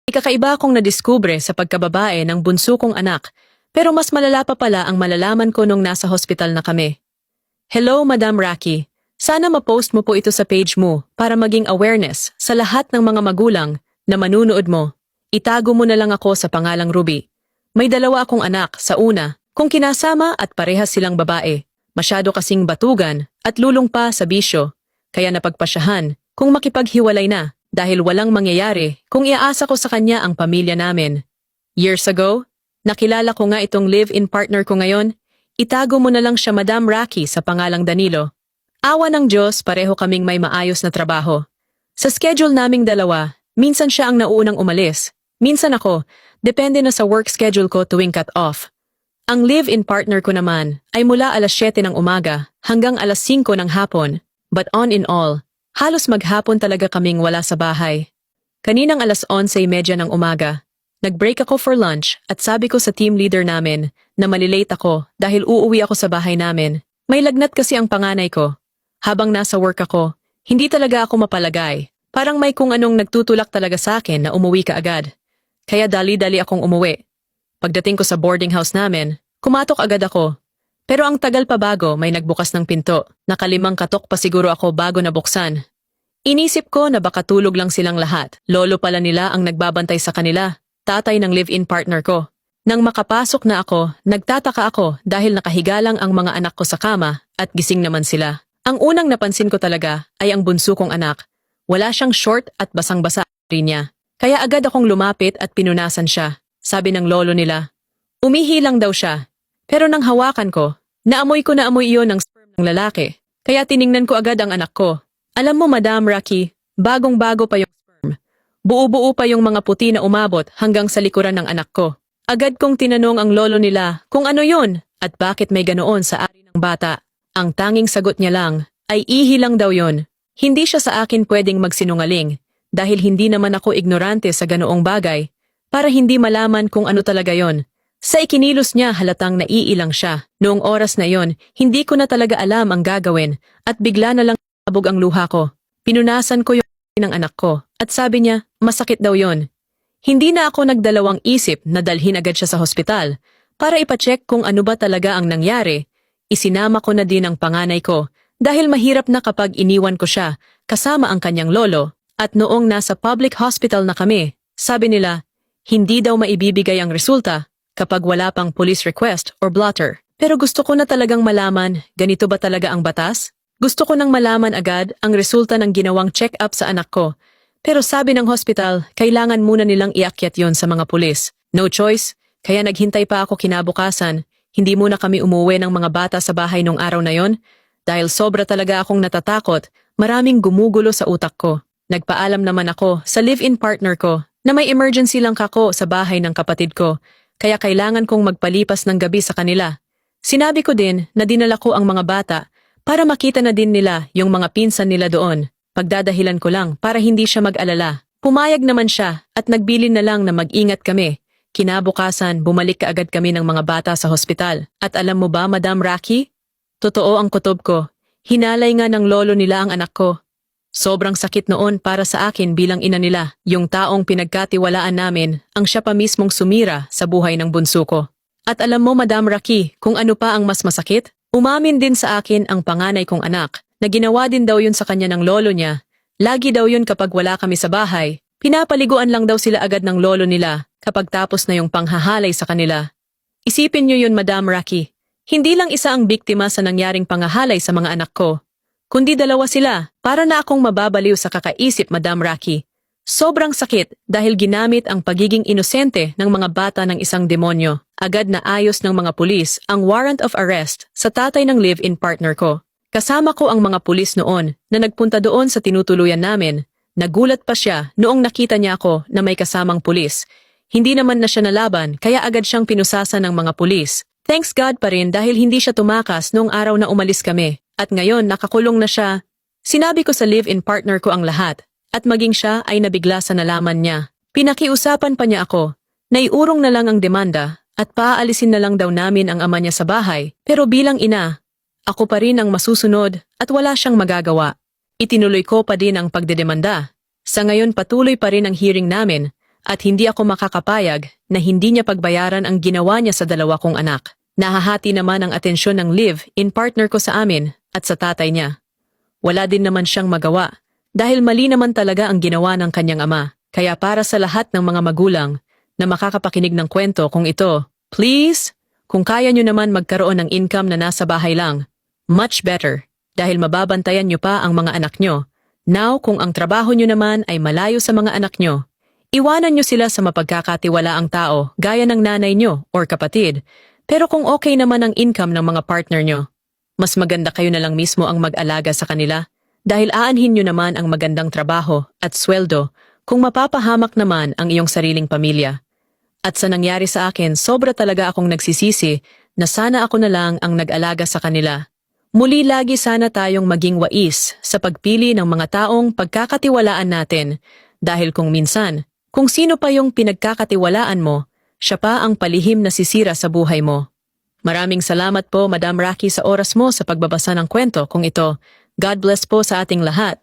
Ikakaiba akong nadiskubre sa pagkababae ng bunso kong anak, pero mas malala pa pala ang malalaman ko nung nasa hospital na kami. Hello, Madam Raki. Sana ma-post mo po ito sa page mo para maging awareness sa lahat ng mga magulang na manunood mo. Itago mo na lang ako sa pangalang Ruby. May dalawa akong anak sa una, kung kinasama at parehas silang babae. Masyado kasing batugan at lulong pa sa bisyo. Kaya napagpasyahan kung makipaghiwalay na dahil walang mangyayari kung iaasa ko sa kanya ang pamilya namin. Years ago, nakilala ko nga itong live-in partner ko ngayon. Itago mo na lang siya Madam Raki sa pangalang Danilo. Awa ng Diyos, pareho kaming may maayos na trabaho. Sa schedule naming dalawa, minsan siya ang nauunang umalis. Minsan ako, depende na sa work schedule ko tuwing cut-off. Ang live-in partner ko naman ay mula alas 7 ng umaga hanggang alas 5 ng hapon. But on in all, halos maghapon talaga kaming wala sa bahay. Kaninang alas 11:30 ng umaga, nag-break ako for lunch at sabi ko sa team leader namin na malilate ako dahil uuwi ako sa bahay namin. May lagnat kasi ang panganay ko. Habang nasa work ako, hindi talaga ako mapalagay. Parang may kung anong nagtutulak talaga sa akin na umuwi ka agad. Kaya dali-dali akong umuwi. Pagdating ko sa boarding house namin, kumatok agad ako. Pero ang tagal pa bago may nagbukas ng pinto. Nakalimang katok pa siguro ako bago nabuksan. Inisip ko na baka tulog lang silang lahat. Lolo pala nila ang nagbabantay sa kanila, tatay ng live-in partner ko. Nang makapasok na ako, nagtataka ako dahil nakahiga lang ang mga anak ko sa kama at gising naman sila. Ang unang napansin ko talaga ay ang bunso kong anak. Wala siyang short at basang-basa rin niya. Kaya agad akong lumapit at pinunasan siya. Sabi ng lolo nila, umihi lang daw siya. Pero nang hawakan ko, naamoy iyon ng sperm ng lalaki. Kaya tiningnan ko agad ang anak ko. Alam mo Madam Raki, bagong-bago pa yung sperm. Buo-buo pa yung mga puti na umabot hanggang sa likuran ng anak ko. Agad kong tinanong ang lolo nila kung ano yun at bakit may ganoon sa ari ng bata. Ang tanging sagot niya lang ay ihi lang daw yun. Hindi siya sa akin pwedeng magsinungaling dahil hindi naman ako ignorante sa ganoong bagay para hindi malaman kung ano talaga yon. Sa ikinilos niya halatang naiilang siya. Noong oras na yon, hindi ko na talaga alam ang gagawin at bigla na lang abog ang luha ko. Pinunasan ko yung ng anak ko at sabi niya masakit daw yon. Hindi na ako nagdalawang isip na dalhin agad siya sa hospital para ipacheck kung ano ba talaga ang nangyari. Isinama ko na din ang panganay ko dahil mahirap na kapag iniwan ko siya kasama ang kanyang lolo at noong nasa public hospital na kami, sabi nila, hindi daw maibibigay ang resulta kapag wala pang police request or blotter. Pero gusto ko na talagang malaman, ganito ba talaga ang batas? Gusto ko nang malaman agad ang resulta ng ginawang check-up sa anak ko. Pero sabi ng hospital, kailangan muna nilang iakyat yon sa mga pulis. No choice, kaya naghintay pa ako kinabukasan. Hindi muna kami umuwi ng mga bata sa bahay nung araw na yon. Dahil sobra talaga akong natatakot, maraming gumugulo sa utak ko. Nagpaalam naman ako sa live-in partner ko na may emergency lang kako sa bahay ng kapatid ko. Kaya kailangan kong magpalipas ng gabi sa kanila. Sinabi ko din na dinala ko ang mga bata para makita na din nila yung mga pinsan nila doon. Pagdadahilan ko lang para hindi siya mag-alala. Pumayag naman siya at nagbilin na lang na mag-ingat kami. Kinabukasan, bumalik kaagad kami ng mga bata sa hospital. At alam mo ba, Madam Raki? Totoo ang kutob ko. Hinalay nga ng lolo nila ang anak ko. Sobrang sakit noon para sa akin bilang ina nila. Yung taong pinagkatiwalaan namin ang siya pa mismong sumira sa buhay ng bunso ko. At alam mo, Madam Raki, kung ano pa ang mas masakit? Umamin din sa akin ang panganay kong anak na ginawa din daw yun sa kanya ng lolo niya. Lagi daw yun kapag wala kami sa bahay. Pinapaliguan lang daw sila agad ng lolo nila kapag tapos na yung panghahalay sa kanila. Isipin niyo yun, Madam Raki. Hindi lang isa ang biktima sa nangyaring panghahalay sa mga anak ko, kundi dalawa sila. Para na akong mababaliw sa kakaisip, Madam Raki. Sobrang sakit dahil ginamit ang pagiging inosente ng mga bata ng isang demonyo. Agad na ayos ng mga pulis ang warrant of arrest sa tatay ng live-in partner ko. Kasama ko ang mga pulis noon na nagpunta doon sa tinutuluyan namin. Nagulat pa siya noong nakita niya ako na may kasamang pulis. Hindi naman na siya nalaban kaya agad siyang pinusasan ng mga pulis. Thanks God pa rin dahil hindi siya tumakas noong araw na umalis kami. At ngayon nakakulong na siya. Sinabi ko sa live-in partner ko ang lahat. At maging siya ay nabigla sa nalaman niya. Pinakiusapan pa niya ako. Naiurong na lang ang demanda at paaalisin na lang daw namin ang ama niya sa bahay. Pero bilang ina, ako pa rin ang masusunod at wala siyang magagawa. Itinuloy ko pa din ang pagdedemanda. Sa ngayon patuloy pa rin ang hearing namin At hindi ako makakapayag na hindi niya pagbayaran ang ginawa niya sa dalawa kong anak. Nahahati naman ang atensyon ng live-in partner ko sa amin at sa tatay niya. Wala din naman siyang magawa dahil mali naman talaga ang ginawa ng kanyang ama. Kaya para sa lahat ng mga magulang na makakapakinig ng kwento kung ito, please, kung kaya nyo naman magkaroon ng income na nasa bahay lang, much better dahil mababantayan nyo pa ang mga anak nyo. Now kung ang trabaho nyo naman ay malayo sa mga anak nyo, iwanan nyo sila sa mapagkakatiwalaang tao gaya ng nanay nyo or kapatid. Pero kung okay naman ang income ng mga partner nyo, mas maganda kayo na lang mismo ang mag-alaga sa kanila dahil aanhin nyo naman ang magandang trabaho at sweldo kung mapapahamak naman ang iyong sariling pamilya. At sa nangyari sa akin, sobra talaga akong nagsisisi na sana ako na lang ang nag-alaga sa kanila. Muli lagi sana tayong maging wais sa pagpili ng mga taong pagkakatiwalaan natin dahil kung minsan, kung sino pa yung pinagkakatiwalaan mo, siya pa ang palihim na sisira sa buhay mo. Maraming salamat po Madam Rocky sa oras mo sa pagbabasa ng kwento kung ito. God bless po sa ating lahat.